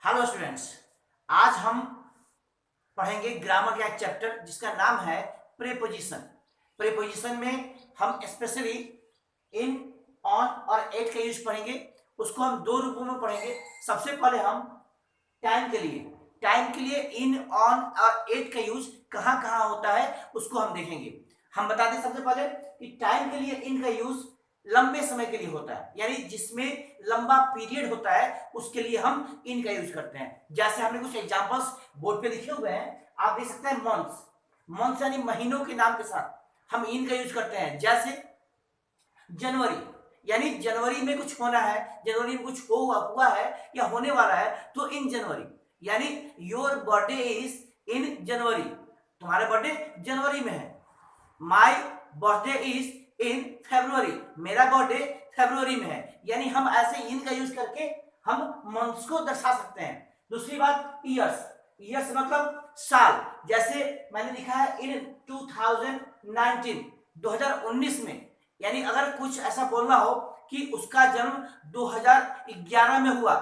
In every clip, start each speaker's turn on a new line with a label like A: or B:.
A: Hello students, आज हम पढ़ेंगे ग्रामर का एक चैप्टर जिसका नाम है प्रीपोजिशन। प्रीपोजिशन में हम स्पेशली इन, ऑन और एट का यूज पढ़ेंगे। उसको हम दो रूपों में पढ़ेंगे। सबसे पहले हम टाइम के लिए इन, ऑन और एट का यूज कहाँ कहाँ होता है उसको हम देखेंगे। हम बता दें सबसे पहले कि टाइम के लिए इन का यूज लंबे समय के लिए होता है, यानी जिसमें लंबा पीरियड होता है उसके लिए हम इन का यूज करते हैं। जैसे हमने कुछ एग्जांपल्स बोर्ड पे लिखे हुए हैं, आप देख सकते हैं। मंथ्स, मंथ्स यानी महीनों के नाम के साथ हम इन का यूज करते हैं। जैसे जनवरी, यानी जनवरी में कुछ होना है, जनवरी में कुछ हुआ है या होने वाला है, तो इन जनवरी। यानी योर बर्थडे इज इन जनवरी, तुम्हारा बर्थडे जनवरी में है। माई बर्थडे इज इन फरवरी, मेरा बर्थडे फरवरी में है। यानी हम ऐसे इन का यूज करके हम मंथ्स को दर्शा सकते हैं। दूसरी बात ईयर्स, ईयर्स मतलब साल। जैसे मैंने लिखा है इन 2019, 2019 में, यानी अगर कुछ ऐसा बोलना हो कि उसका जन्म 2011 में हुआ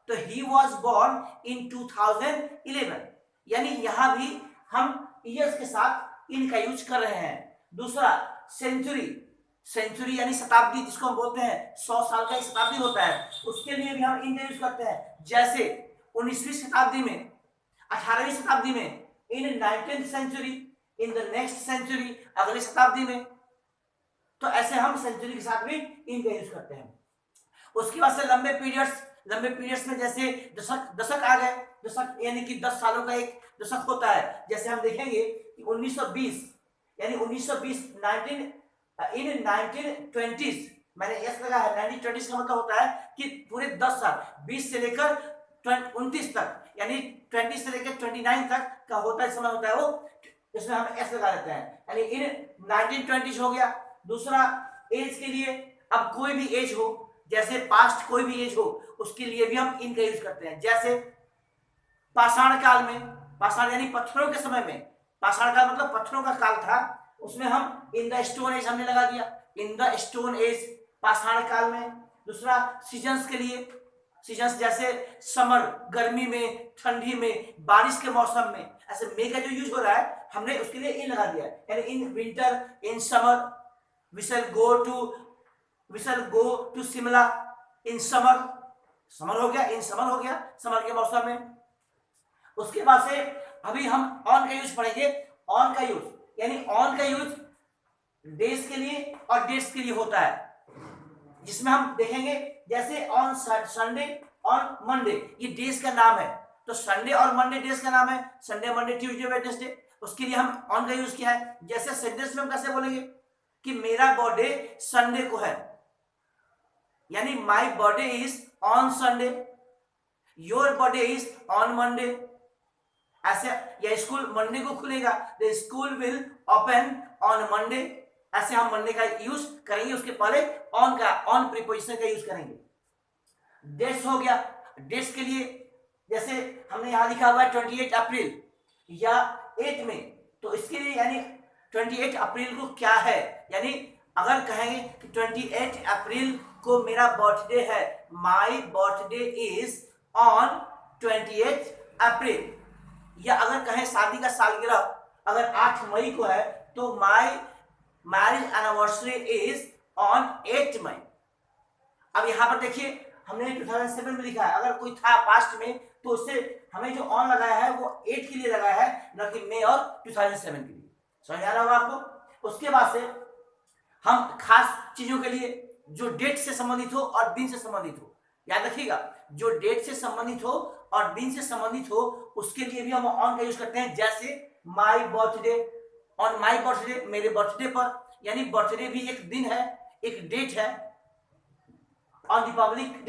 A: तो ही वॉज बोर्न इन 2011, यानी यहां भी हम ईयर्स के साथ इन का यूज कर रहे हैं। दूसरा सेंचुरी, सेंचुरी यानी शताब्दी, जिसको हम बोलते हैं 100 साल का एक शताब्दी होता है, उसके लिए भी हम इन का यूज करते हैं। जैसे 19वीं शताब्दी में, 18वीं शताब्दी में, in 19th century, in the next century, अगले शताब्दी में। तो ऐसे हम सेंचुरी के साथ भी इन का यूज करते हैं। उसके बाद से लंबे पीरियड्स में जैसे दशक आ गए। दशक यानी कि 10 सालों का एक दशक होता है। जैसे हम देखेंगे कि 1920, यानी 1920 इन 1920s, मैंने एस लगा है। 1920 का मतलब होता है कि पूरे 10 साल, 20 से लेकर 29 तक, यानी 20 से लेकर 29 तक का होता है, समय होता है वो, इसमें हम एस लगा लेते हैं, यानी इन 1920s हो गया। दूसरा एज के लिए, अब कोई भी एज हो, जैसे पास्ट कोई भी एज हो, उसके लिए भी हम इन का यूज करते हैं। जैसे पाषाण काल में, पाषाण यानी पत्थरों के समय में, पाषाण काल मतलब पत्थरों का काल था, उसमें हम इन द स्टोन एज हमने लगा दिया, इन द स्टोन एज, पाषाण काल में। दूसरा सीजन्स के लिए, सीजन्स जैसे समर गर्मी में, ठंडी में, बारिश के मौसम में, ऐसे मे का जो यूज हो रहा है हमने उसके लिए इन लगा दिया, यानी in winter, in summer, we shall go to Shimla in summer, summer हो गया, इन समर हो गया, समर के मौसम में। उसके बाद से अभी हम ऑन का यूज पढ़ेंगे। ऑन का यूज, यानी ऑन का यूज डेज के लिए और डेट्स के लिए होता है, जिसमें हम देखेंगे जैसे ऑन संडे, ऑन मंडे, ये डेज का नाम है। तो संडे और मंडे डेज का नाम है, संडे, मंडे, ट्यूसडे, वेडनेसडे। उसके लिए हम ऑन का यूज किया है। जैसे सेंटेंस में हम कैसे बोलेंगे कि मेरा बर्थडे संडे को है, यानी my birthday is on Sunday, your birthday is on Monday. ऐसे, या स्कूल मंडे को खुलेगा, the school will open on Monday. ऐसे हम मंडे का यूज करेंगे, उसके पहले ऑन का, ऑन प्रीपोजिशन का यूज करेंगे। डेट्स हो गया, डेट्स के लिए जैसे हमने यहां लिखा हुआ है 28 अप्रैल या 8 में, तो इसके लिए यानी 28 अप्रैल को क्या है, यानी अगर कहेंगे कि 28 अप्रैल को मेरा बर्थडे है, माई बर्थडे इज ऑन 28 अप्रैल। या अगर कहें शादी का सालगिरह अगर 8 मई को है तो my marriage anniversary is on 8 मई। अब यहां पर देखिए हमने 2007 में लिखा है, अगर कोई था पास्ट में तो उससे हमें जो ऑन लगाया है वो 8 के लिए लगाया है, न कि मई और 2007 के लिए। समझ आ रहा होगा आपको। उसके बाद से हम खास चीजों के लिए जो डेट से संबंधित हो और दिन से संबंधित हो, याद रखिएगा, जो डेट से संबंधित हो और दिन से संबंधित हो उसके लिए भी हम ऑन का यूज करते हैं। जैसे my birthday, on my birthday, मेरे बर्थडे पर, यानी बर्थडे भी एक दिन है, एक डेट है। ऑन रिपब्लिक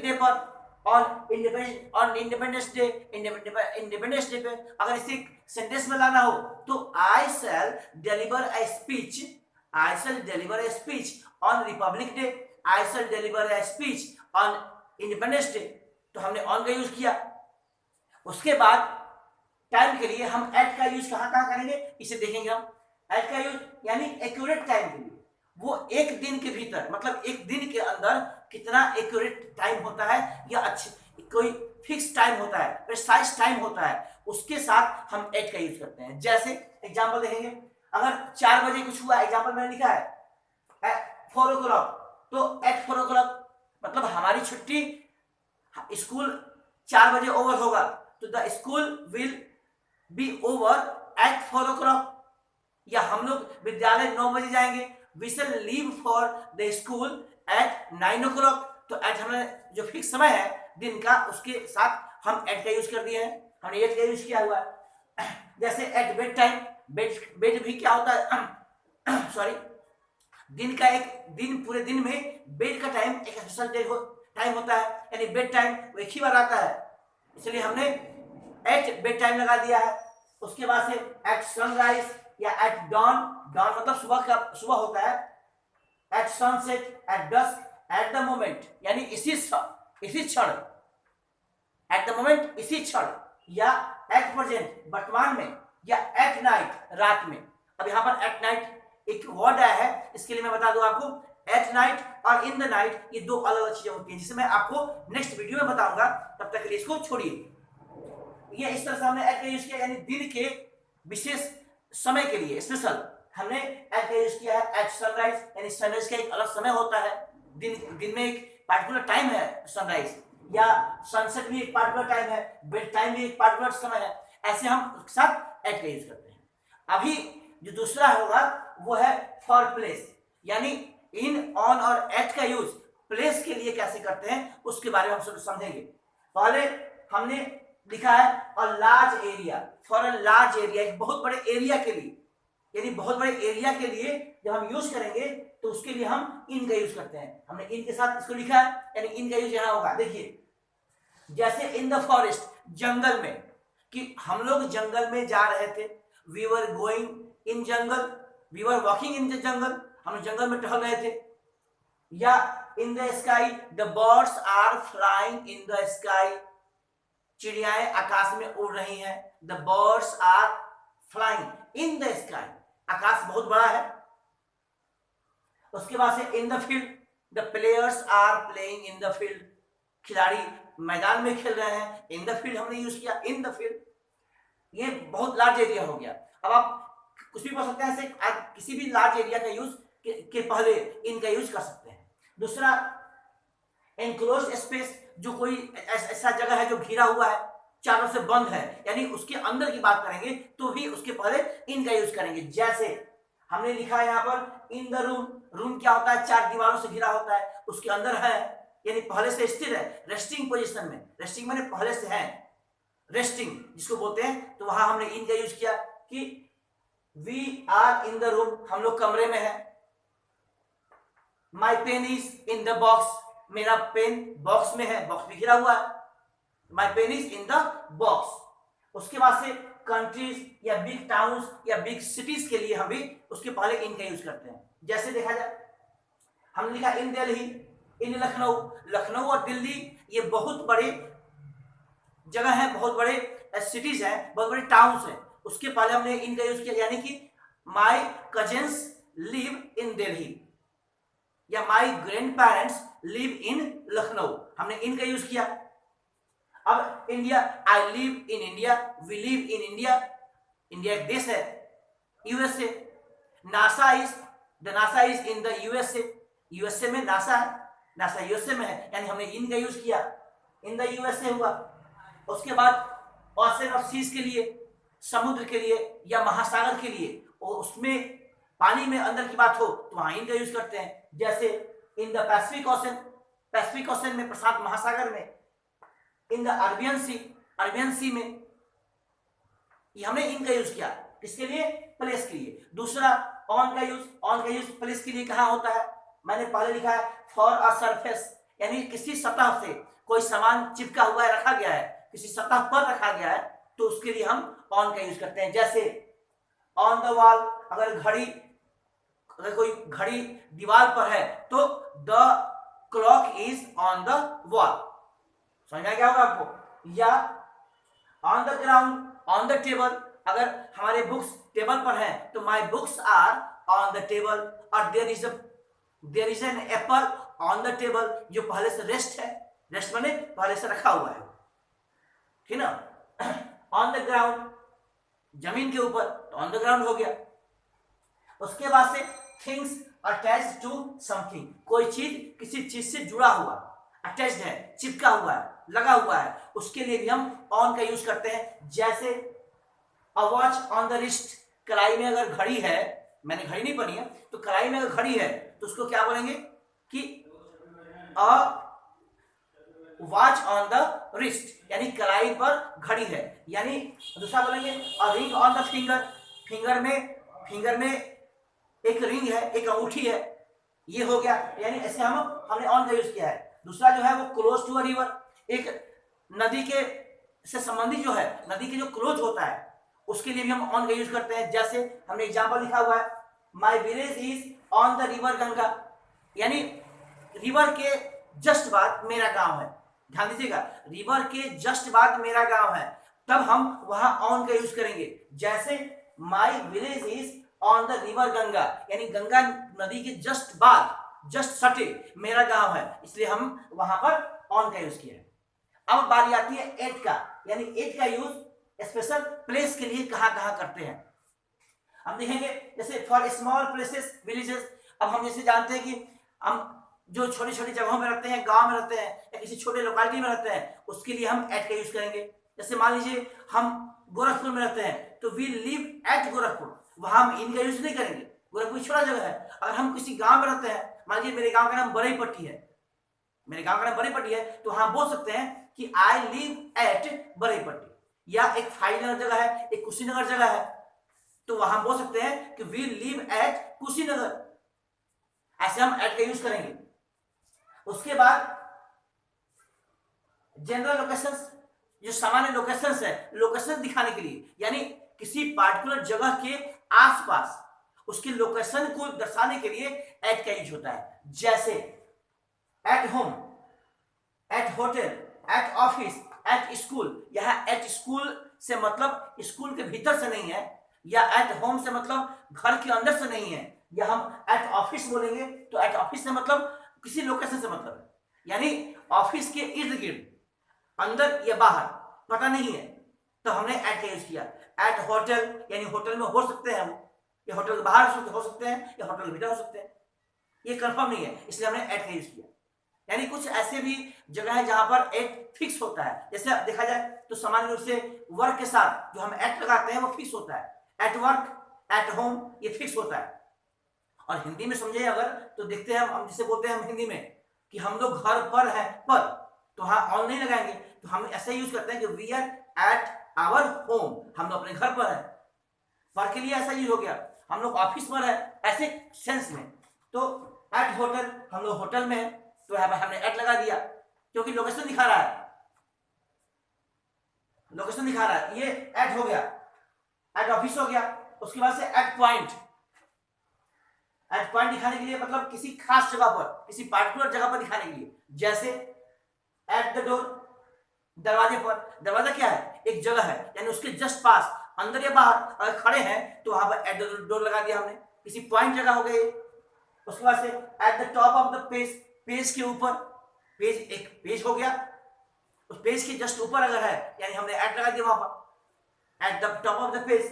A: डे पर, on Independence Day, Independence Day पे अगर इसे सेंटेंस में लाना हो तो I shall deliver a speech, I shall deliver a speech on Republic Day, I shall deliver a speech on Independence Day. तो हमने ऑन का यूज किया। उसके बाद टाइम के लिए हम एट का यूज कहां कहां करेंगे इसे देखेंगे हम। एट का यूज यानी एक्यूरेट टाइम के लिए, वो एक दिन के भीतर, मतलब एक दिन के अंदर कितना एक्यूरेट टाइम होता है या अच्छे कोई फिक्स टाइम होता है, प्रिसाइज टाइम होता है, उसके साथ हम एट का यूज करते हैं। जैसे एग्जांपल देखेंगे, अगर 4 बजे कुछ हुआ, एग्जांपल मैंने लिखा है 4 o'clock, तो एट 4 o'clock मतलब हमारी छुट्टी, स्कूल 4 बजे ओवर होगा, तो the school will be over at 4 o'clock। या हम लोग विद्यालय 9 बजे जाएंगे, we shall leave for the school at 9 o'clock। तो एट हमारा जो फिक्स समय है दिन का, उसके साथ हम एट का यूज कर दिए हैं, हमने एट का यूज किया हुआ है। जैसे एट बेड टाइम, बेड भी क्या होता है सॉरी, दिन का एक दिन, पूरे दिन में बेड का टाइम एक स्पेशल टाइम होता है, यानी बेड टाइम वो एक ही बार आता है, इसलिए हमने एट बेड टाइम लगा दिया है। उसके बाद से एट सनराइज या एट डॉन, डॉन मतलब सुबह होता है, at sunset, at dusk, at the moment यानी इसी क्षण, एट द मोमेंट इसी क्षण, या एट प्रेजेंट वर्तमान में, या एट नाइट रात में। अब यहाँ पर एट नाइट एक वर्ड आया है, इसके लिए मैं बता दूं आपको, एट नाइट और इन द नाइट ये दो अलग अलग चीजें होती हैं, जिसे मैं आपको नेक्स्ट वीडियो में बताऊंगा, तब तक के लिए इसको छोड़िए। ये इस तरह से हमने एट का यूज किया, यानी दिन के विशेष समय के लिए स्पेशल हमने एट का यूज किया है। एट सनराइज यानी सनराइज का एक अलग समय होता है, दिन में एक पार्टिकुलर टाइम है सनराइज, या सनसेट भी एक पार्टिकुलर टाइम है, बेड टाइम भी एक पार्टिकुलर समय है, ऐसे हम उसके साथ एट का यूज करते हैं। अभी जो दूसरा होगा वो है फॉर प्लेस, यानी इन, ऑन और एट का यूज प्लेस के लिए कैसे करते हैं उसके बारे में हम समझेंगे। पहले हमने लिखा है a large area, for a large area, एक बहुत बड़े एरिया के लिए, यानी बहुत बड़े एरिया के लिए जब हम यूज करेंगे तो उसके लिए हम इन का यूज करते हैं। हमने इन के साथ इसको लिखा है, यानी इन का यूज यहां होगा। देखिए जैसे इन द फॉरेस्ट, जंगल में, कि हम लोग जंगल में जा रहे थे, we were going in jungle, we were walking in the jungle, हम जंगल में टहल रहे थे। या in the sky, the birds are flying in the sky, चिड़ियाएं आकाश में उड़ रही हैं, the birds are flying in the sky, आकाश बहुत बड़ा है। उसके बाद से in the field, the players are playing in the field, खिलाड़ी मैदान में खेल रहे हैं, इन द फील्ड हमने यूज किया, इन द फील्ड। ये बहुत लार्ज एरिया हो गया। अब आप कुछ भी पढ़ सकते हैं, ऐसे आप किसी भी लार्ज एरिया का यूज के पहले इन का यूज कर सकते हैं। दूसरा एनक्लोज्ड स्पेस, जो कोई ऐसा जगह है जो घिरा हुआ है, चारों से बंद है, यानी उसके अंदर की बात करेंगे तो भी उसके पहले इन का यूज करेंगे। जैसे हमने लिखा है यहाँ पर इन द रूम, रूम क्या होता है, 4 दीवारों से घिरा होता है, उसके अंदर है, यानी पहले से स्थिर है, रेस्टिंग पोजीशन में, रेस्टिंग माने पहले से है, रेस्टिंग जिसको बोलते हैं, तो वहां हमने इन का यूज किया कि we are in the room, हम लोग कमरे में है। My pen is in the box, मेरा पेन बॉक्स में है, बॉक्स भी घिरा हुआ है, my pen is in the box. उसके बाद से कंट्रीज या बिग टाउन्स या बिग सिटीज के लिए हम भी उसके पहले इन का यूज करते हैं। जैसे देखा जाए, हमने लिखा इन दिल्ली, इन लखनऊ, लखनऊ और दिल्ली ये बहुत बड़े जगह है, बहुत बड़े सिटीज हैं, बहुत बड़े टाउन्स हैं, उसके पहले हमने इन का यूज किया, यानी कि my cousins live in Delhi या my grandparents live in Lucknow, हमने इन का यूज किया। अब India, I live in India, we live in India, India एक देश है। USA, NASA is, the NASA is in the USA, USA में NASA है, नासा यूएसए में है, यानी हमने इन का यूज किया, इन द यूएसए हुआ। उसके बाद ओशन ऑफ सीज के लिए, समुद्र के लिए या महासागर के लिए, और उसमें पानी में अंदर की बात हो तो वहां इन का यूज करते हैं। जैसे in the Pacific Ocean, Pacific Ocean में, प्रशांत महासागर में। In the Arabian Sea, Arabian Sea में, ये हमने इन का यूज किया, किसके लिए, प्लेस के लिए। दूसरा ऑन का यूज, ऑन का यूज प्लेस के लिए कहां होता है, मैंने पहले लिखा है फॉर अ सरफेस, यानी किसी सतह से कोई सामान चिपका हुआ है, रखा गया है, किसी सतह पर रखा गया है, तो उसके लिए हम ऑन का यूज करते हैं। जैसे ऑन द वॉल, अगर कोई घड़ी दीवार पर है तो the clock is on the wall, समझ में क्या होगा आपको। या on the ground, on the table, अगर हमारे बुक्स टेबल पर हैं तो my books are on the table, और there is an apple on the table, जो पहले से रेस्ट है, रेस्ट माने पहले से रखा हुआ है, ठीक ना। ऑन द ग्राउंड, जमीन के ऊपर, तो ऑन द ग्राउंड हो गया। उसके बाद से थिंग्स अटैच्ड टू समथिंग, कोई चीज किसी चीज से जुड़ा हुआ, अटैच्ड है, चिपका हुआ है, लगा हुआ है, उसके लिए भी हम ऑन का यूज करते हैं। जैसे a watch on the wrist, कलाई में अगर घड़ी है, मैंने घड़ी नहीं पहनी है, तो कलाई में अगर घड़ी है तो उसको क्या बोलेंगे कि a watch on the wrist, यानी कलाई पर घड़ी है। यानी दूसरा बोलेंगे a ring on the finger, finger में एक रिंग है, एक अंगूठी है, ये हो गया। यानी ऐसे हमने ऑन का यूज किया है। दूसरा जो है वो क्लोज टू अ रिवर, एक नदी के से संबंधित जो है, नदी के जो क्लोज होता है उसके लिए भी हम ऑन का यूज करते हैं। जैसे हमने एग्जांपल लिखा हुआ है, my village is on the river Ganga, यानी रिवर के जस्ट बाद मेरा गांव है। ध्यान दीजिएगा, रिवर के जस्ट बाद मेरा गांव है, तब हम वहां ऑन का यूज करेंगे। जैसे my village is on the river Ganga, यानी गंगा नदी के जस्ट बाद, जस्ट सटे मेरा गांव है, इसलिए हम वहां पर ऑन का यूज किया है। अब बारी आती है एट का, यानी एट का यूज स्पेशल प्लेस के लिए कहां कहां करते हैं हम देखेंगे। जैसे फॉर स्मॉल प्लेसेस विलेजेस, अब हम जैसे जानते हैं कि हम जो छोटी छोटी जगहों में रहते हैं, गांव में रहते हैं या किसी छोटे लोकेलिटी में रहते हैं, उसके लिए हम एट का यूज करेंगे। जैसे मान लीजिए हम गोरखपुर में रहते हैं तो वी लिव एट गोरखपुर, वहां हम इन का यूज नहीं करेंगे, गोरखपुर छोटा जगह है। अगर हम किसी गांव में रहते हैं, मान लीजिए मेरे गांव का नाम बरईपट्टी है, मेरे गांव का नाम बरईपट्टी है, तो हम बोल सकते हैं कि आई लिव एट बरईपट्टी। या एक फाइलनगर जगह है, एक कुशीनगर जगह है, तो वहां बोल सकते हैं कि वी लिव एट कुशीनगर। ऐसे हम एट का यूज करेंगे। उसके बाद जनरल लोकेशंस, जो सामान्य लोकेशंस है, लोकेशन दिखाने के लिए, यानी किसी पार्टिकुलर जगह के आसपास उसकी लोकेशन को दर्शाने के लिए एट का यूज होता है। जैसे at home, eight hotel, at office, at school. यह एट स्कूल से मतलब स्कूल के भीतर से नहीं है, या एट होम से मतलब घर के अंदर से नहीं है, या हम एट ऑफिस बोलेंगे तो एट ऑफिस से मतलब किसी लोकेशन से मतलब है, यानी ऑफिस के इर्द गिर्द, अंदर या बाहर पता नहीं है, तो हमने एट का यूज किया। एट होटल, यानी होटल में हो सकते हैं वो, या होटल के बाहर हो सकते हैं, या होटल के भीतर हो सकते हैं, ये कंफर्म नहीं है, इसलिए हमने एट का यूज किया। यानी कुछ ऐसे भी जगह है जहां पर एट फिक्स होता है। जैसे देखा जाए तो सामान्य रूप से वर्क के साथ जो हम एट लगाते हैं वो फिक्स होता है, एट वर्क, एट होम, ये फिक्स होता है। और हिंदी में समझे अगर तो देखते हैं हम जिसे बोलते हैं हम हिंदी में कि हम लोग घर पर हैं, पर, तो हाँ ऑन नहीं लगाएंगे, तो हम ऐसे यूज करते हैं कि we are at our home, हम लोग अपने घर पर है। वर्क के लिए ऐसा यूज हो गया, हम लोग ऑफिस पर है, ऐसे सेंस में। तो एट होटल, हम लोग होटल में है, तो यहाँ पर हमने एट लगा दिया क्योंकि लोकेशन दिखा रहा है, लोकेशन दिखा रहा है, ये एट हो गया। एट ऑफिस हो गया। उसके बाद से एट पॉइंट, एट पॉइंट दिखाने के लिए मतलब किसी खास जगह पर, किसी पार्टिकुलर जगह पर दिखाने के लिए। जैसे एट द डोर, दरवाजे पर। दरवाजा क्या है? एक जगह है, यानी उसके जस्ट पास, अंदर या बाहर अगर खड़े हैं तो वहां पर एट द डोर लगा दिया हमने, किसी पॉइंट जगह हो गई। उसके बाद से at the top of the page, page के ऊपर, पेज एक पेज हो गया, उस पेज के जस्ट ऊपर अगर है यानी हमने एट लगा दिया वहां पर, at the top of the page.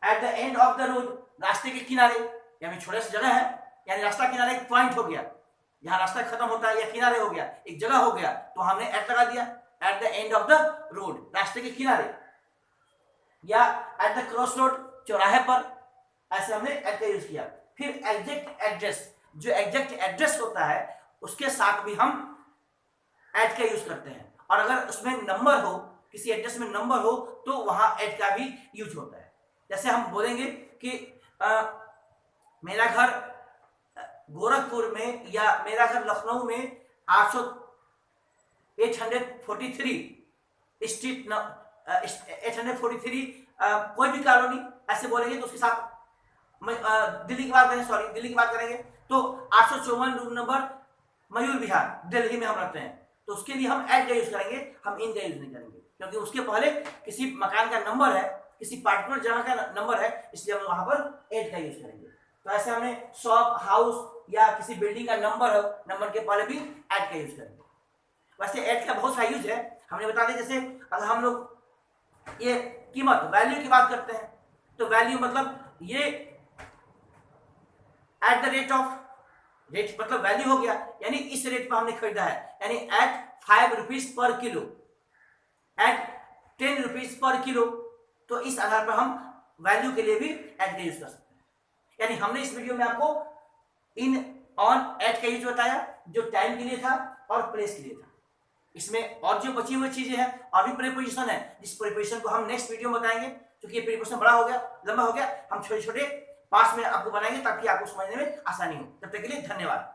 A: At the end of the road, रास्ते के किनारे, यानी छोटा सा जगह है, यानी रास्ता किनारे एक पॉइंट हो गया, जहां रास्ता खत्म होता है या किनारे हो गया, एक जगह हो गया, तो हमने एट लगा दिया। At the end of the road, रास्ते के किनारे, या एट द क्रॉस रोड, चौराहे पर, ऐसे हमने एट का यूज किया। फिर एग्जैक्ट एड्रेस, जो एग्जैक्ट एड्रेस होता है उसके साथ भी हम एट का यूज करते हैं। और अगर उसमें नंबर हो, किसी एड्रेस में नंबर हो, तो वहां एट का भी यूज होता है। जैसे हम बोलेंगे कि मेरा घर गोरखपुर में, या मेरा घर लखनऊ में 843 स्ट्रीट 843 कोई भी कॉलोनी, ऐसे बोलेंगे तो उसके साथ दिल्ली की बात करें, सॉरी दिल्ली की बात करेंगे तो 854 रूम नंबर मयूर विहार, दिल्ली में हम रहते हैं, तो उसके लिए हम एट का यूज करेंगे, हम इन का यूज नहीं करेंगे, क्योंकि उसके पहले किसी मकान का नंबर है, किसी पार्टिकुलर जगह का नंबर है, इसलिए हम वहां पर एट का यूज करेंगे। तो ऐसे हमने शॉप, हाउस या किसी बिल्डिंग का नंबर हो, नंबर के पहले भी एट का यूज करेंगे। वैसे एट का बहुत सा यूज है, हमने बता दिया। जैसे अगर हम लोग ये कीमत वैल्यू की बात करते हैं तो वैल्यू मतलब ये at the rate of, rate मतलब वैल्यू हो गया, यानी इस रेट पर हमने खरीदा है, यानी at 5 rupees per kilo, at 10 rupees per kilo. तो इस आधार पर हम वैल्यू के लिए भी एट का यूज कर सकते हैं। यानी हमने इस वीडियो में आपको इन, ऑन, एट का यूज बताया जो टाइम के लिए था और प्लेस के लिए था। इसमें और जो बची हुई चीजें हैं और भी प्रीपोजिशन है, जिस प्रीपोजिशन को हम नेक्स्ट वीडियो में बताएंगे, क्योंकि ये प्रीपोजिशन बड़ा हो गया, लंबा हो गया, हम छोटे छोटे पार्ट्स में आपको बनाएंगे ताकि आपको समझने में आसानी हो। तब तक के लिए धन्यवाद।